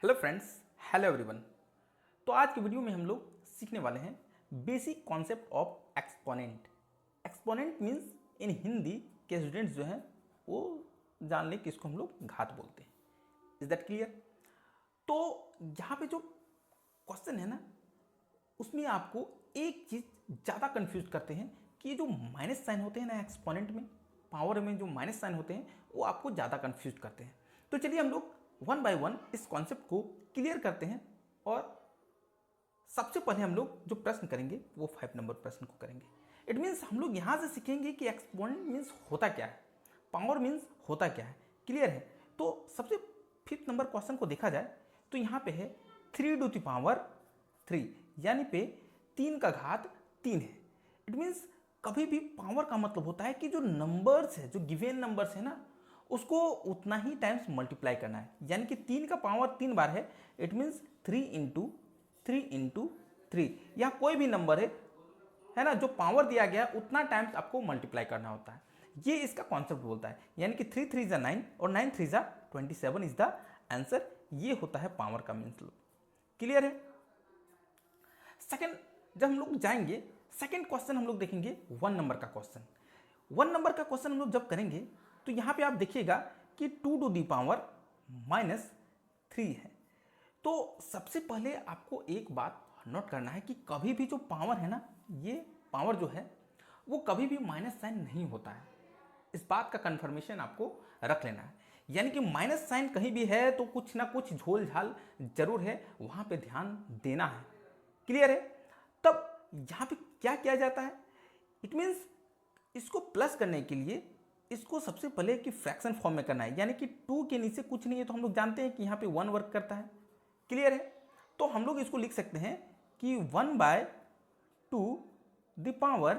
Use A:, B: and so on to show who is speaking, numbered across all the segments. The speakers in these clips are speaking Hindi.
A: Hello friends, hello everyone. तो आज की वीडियो में हम लोग सीखने वाले हैं basic concept of exponent. Exponent means in Hindi के स्टूडेंट्स जो हैं वो जान लें कि इसको हम लोग घात बोलते हैं। Is that clear? तो यहाँ पे जो क्वेश्चन है ना, उसमें आपको एक चीज़ ज़्यादा कंफ्यूज करते हैं कि ये जो माइनस साइन होते हैं ना एक्सपोनेंट में, पावर में जो माइनस साइन होते हैं वो आपको ज़्यादा कंफ्यूज करते हैं। तो चलिए हम लोग वन बाय वन इस कॉन्सेप्ट को क्लियर करते हैं और सबसे पहले हम लोग जो प्रश्न करेंगे वो 5 नंबर प्रश्न को करेंगे। इट मीन्स हम लोग यहाँ से सीखेंगे कि एक्सपोनेंट मीन्स होता क्या है, पावर मीन्स होता क्या है। क्लियर है? तो सबसे 5th नंबर क्वेश्चन को देखा जाए तो यहाँ पे है 3 टू द पावर 3, यानी पे 3 का घात 3 है। इट मीन्स कभी भी पावर का मतलब होता है कि जो नंबर्स है, जो गिवेन नंबर्स है ना, उसको उतना ही टाइम्स मल्टीप्लाई करना है। यानी कि 3 का पावर 3 बार है, इट मीन्स 3 इंटू 3 इंटू 3। यहाँ कोई भी नंबर है ना, जो पावर दिया गया उतना टाइम्स आपको मल्टीप्लाई करना होता है। ये इसका कॉन्सेप्ट बोलता है। यानी कि 3 3 9 और 9 3 27 इज द आंसर। ये होता है पावर का मीन्स। क्लियर है? सेकंड जब हम लोग जाएंगे, सेकंड क्वेश्चन हम लोग देखेंगे 1 नंबर का क्वेश्चन। 1 नंबर का क्वेश्चन हम लोग जब करेंगे तो यहाँ पे आप देखिएगा कि 2 टू दी पावर -3 है। तो सबसे पहले आपको एक बात नोट करना है कि कभी भी जो पावर है ना, ये पावर जो है वो कभी भी माइनस साइन नहीं होता है। इस बात का कंफर्मेशन आपको रख लेना है। यानी कि माइनस साइन कहीं भी है तो कुछ ना कुछ झोल झाल जरूर है, वहां पे ध्यान देना है। क्लियर है? तब यहां पे क्या किया जाता है? इट मीन्स इसको प्लस करने के लिए इसको सबसे पहले कि फ्रैक्शन फॉर्म में करना है। यानी कि 2 के नीचे कुछ नहीं है तो हम लोग जानते हैं कि यहाँ पे 1 वर्क करता है। क्लियर है? तो हम लोग इसको लिख सकते हैं कि 1/2 द पावर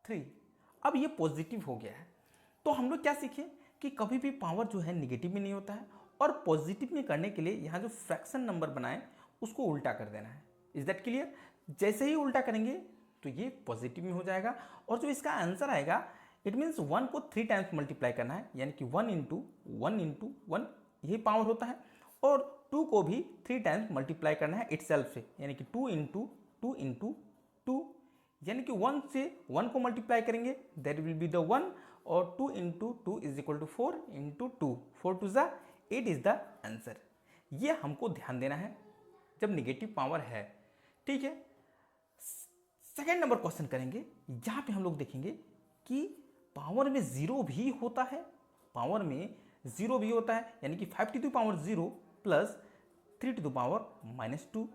A: 3। अब ये पॉजिटिव हो गया है। तो हम लोग क्या सीखे कि कभी भी पावर जो है निगेटिव में नहीं होता है, और पॉजिटिव में करने के लिए यहाँ जो फ्रैक्शन नंबर बनाए उसको उल्टा कर देना है। Is that clear? जैसे ही उल्टा करेंगे तो ये पॉजिटिव में हो जाएगा, और जो इसका आंसर आएगा इट मीन्स 1 को 3 टाइम्स मल्टीप्लाई करना है। यानी कि 1 इंटू 1 इंटू 1 यही पावर होता है, और 2 को भी 3 टाइम्स मल्टीप्लाई करना है इटसेल्फ से। यानी कि 2 इंटू 2 इंटू 2, यानी कि 1 से 1 को मल्टीप्लाई करेंगे दैट विल बी द 1, और 2 into 2 is equal to 4 into 2, 4 to the 8 is the answer. ये हमको ध्यान देना है जब निगेटिव पावर है। ठीक है? सेकेंड नंबर क्वेश्चन करेंगे। यहां पे हम लोग देखेंगे कि पावर में 0 भी होता है, पावर में 0 भी होता है। यानी कि 5 to the power 0 plus 3 to the power -2।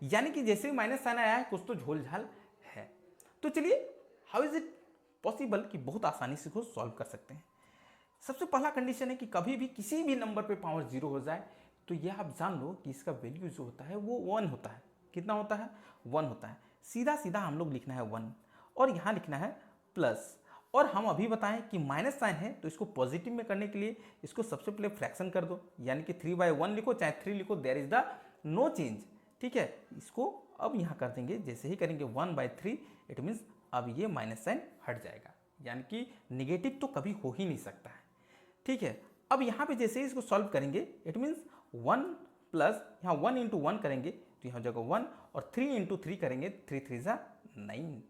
A: यानी कि जैसे माइनस साइन आया है कुछ तो झोल झाल है। तो चलिए, हाउ इज इट पॉसिबल कि बहुत आसानी से इसको सॉल्व कर सकते हैं। सबसे पहला कंडीशन है कि कभी भी किसी भी नंबर पे पावर 0 हो जाए तो यह आप जान लो कि इसका वैल्यू जो होता है वो 1 होता है। कितना होता है? 1 होता है। सीधा सीधा हम लोग लिखना है 1, और यहाँ लिखना है प्लस। और हम अभी बताएं कि माइनस साइन है तो इसको पॉजिटिव में करने के लिए इसको सबसे पहले फ्रैक्शन कर दो। यानी कि 3/1 लिखो चाहे 3 लिखो, there is the no change. ठीक है? इसको अब यहाँ कर देंगे। जैसे ही करेंगे 1/3, इट मीन्स अब ये माइनस साइन हट जाएगा। यानी कि निगेटिव तो कभी हो ही नहीं सकता है। ठीक है? अब यहाँ पे जैसे ही इसको सॉल्व करेंगे इट मीन्स 1 प्लस यहाँ 1 इंटू 1 करेंगे तो यहाँ जगह 1, और 3 इंटू 3 करेंगे 3 3 ज़ा 9।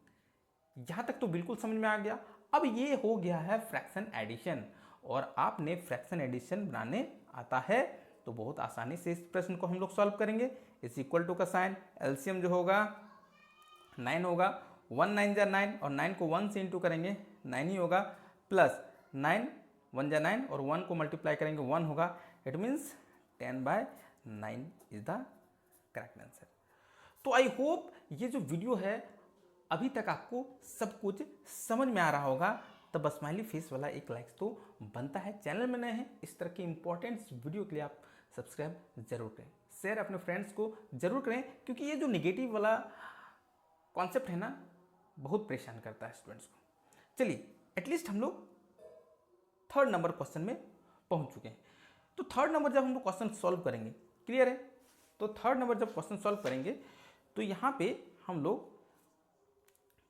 A: यहाँ तक तो बिल्कुल समझ में आ गया। अब ये हो गया है फ्रैक्शन एडिशन, और आपने फ्रैक्शन एडिशन बनाने आता है तो बहुत आसानी से इस प्रश्न को हम लोग सॉल्व करेंगे। इस इक्वल टू का साइन एलसीएम जो होगा 9 होगा, 1 9 जा 9, और 9 को 1 से इंटू करेंगे 9 ही होगा, प्लस 9 1 जा 9, और 1 को मल्टीप्लाई करेंगे 1 होगा। It means 10/9 is the correct answer. तो आई होप ये जो वीडियो है अभी तक आपको सब कुछ समझ में आ रहा होगा। तो बस स्माइली फेस वाला एक लाइक तो बनता है। चैनल में नए हैं, इस तरह के इंपॉर्टेंट वीडियो के लिए आप सब्सक्राइब जरूर करें, शेयर अपने फ्रेंड्स को जरूर करें, क्योंकि ये जो निगेटिव वाला कॉन्सेप्ट है ना बहुत परेशान करता है स्टूडेंट्स को। चलिए, एटलीस्ट हम लोग 3rd नंबर क्वेश्चन में पहुंच चुके हैं। तो 3rd नंबर जब हम लोग क्वेश्चन सॉल्व करेंगे, क्लियर है? तो 3rd नंबर जब क्वेश्चन सॉल्व करेंगे तो यहाँ पे हम लोग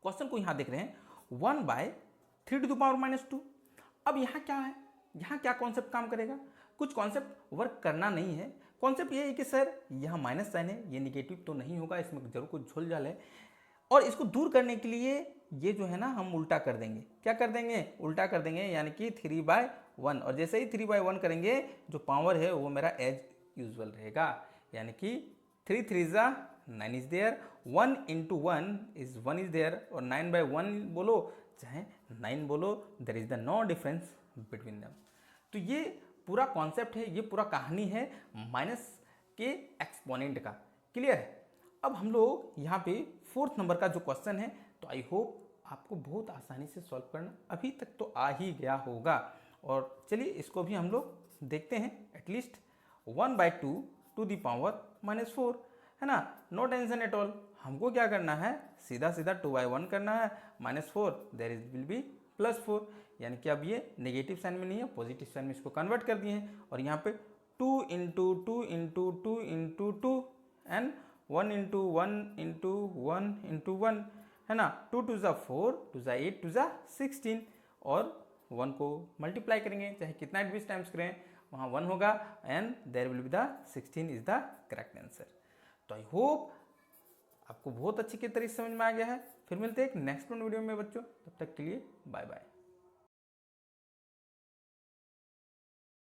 A: क्वेश्चन को यहाँ देख रहे हैं 1/3 टू द पावर -2। अब यहाँ क्या है? यहाँ क्या कॉन्सेप्ट काम करेगा? कुछ कॉन्सेप्ट वर्क करना नहीं है, कॉन्सेप्ट ये है कि सर यहाँ माइनस साइन है, ये निगेटिव तो नहीं होगा, इसमें जरूर कुछ झोल झाल है, और इसको दूर करने के लिए ये जो है ना हम उल्टा कर देंगे। क्या कर देंगे? उल्टा कर देंगे, यानी कि 3/1, और जैसे ही 3/1 करेंगे जो पावर है वो मेरा एज यूजुअल रहेगा, यानी कि 3 3 9 is there, 1 into 1 is 1 is there, और 9/1 बोलो चाहे 9 बोलो, there is the no difference between them. तो ये पूरा कॉन्सेप्ट है, ये पूरा कहानी है माइनस के एक्सपोनेंट का। क्लियर है? अब हम लोग यहाँ पे 4th नंबर का जो क्वेश्चन है, तो आई होप आपको बहुत आसानी से सॉल्व करना अभी तक तो आ ही गया होगा। और चलिए इसको भी हम लोग देखते हैं। एटलीस्ट 1/2 टू द पावर -4 है ना, नो टेंशन एट ऑल। हमको क्या करना है? सीधा सीधा 2/1 करना है, -4 देयर इज विल बी +4, यानी कि अब ये नेगेटिव साइन में नहीं है, पॉजिटिव साइन में इसको कन्वर्ट कर दिए हैं। और यहाँ पे 2 × 2 × 2 × 2 एंड 1 × 1 × 1 × 1 है ना, 2 2 ज़ा 4, 2 ज़ा 8, 2 ज़ा 16, और 1 को मल्टीप्लाई करेंगे, चाहे कितना 20 टाइम्स करें वहाँ 1 होगा, and there will be the 16 is the correct answer. तो आई होप आपको बहुत अच्छी के तरीके समझ में आ गया है। फिर मिलते हैं एक नेक्स्ट वीडियो में बच्चों, तब तक के लिए बाय बाय।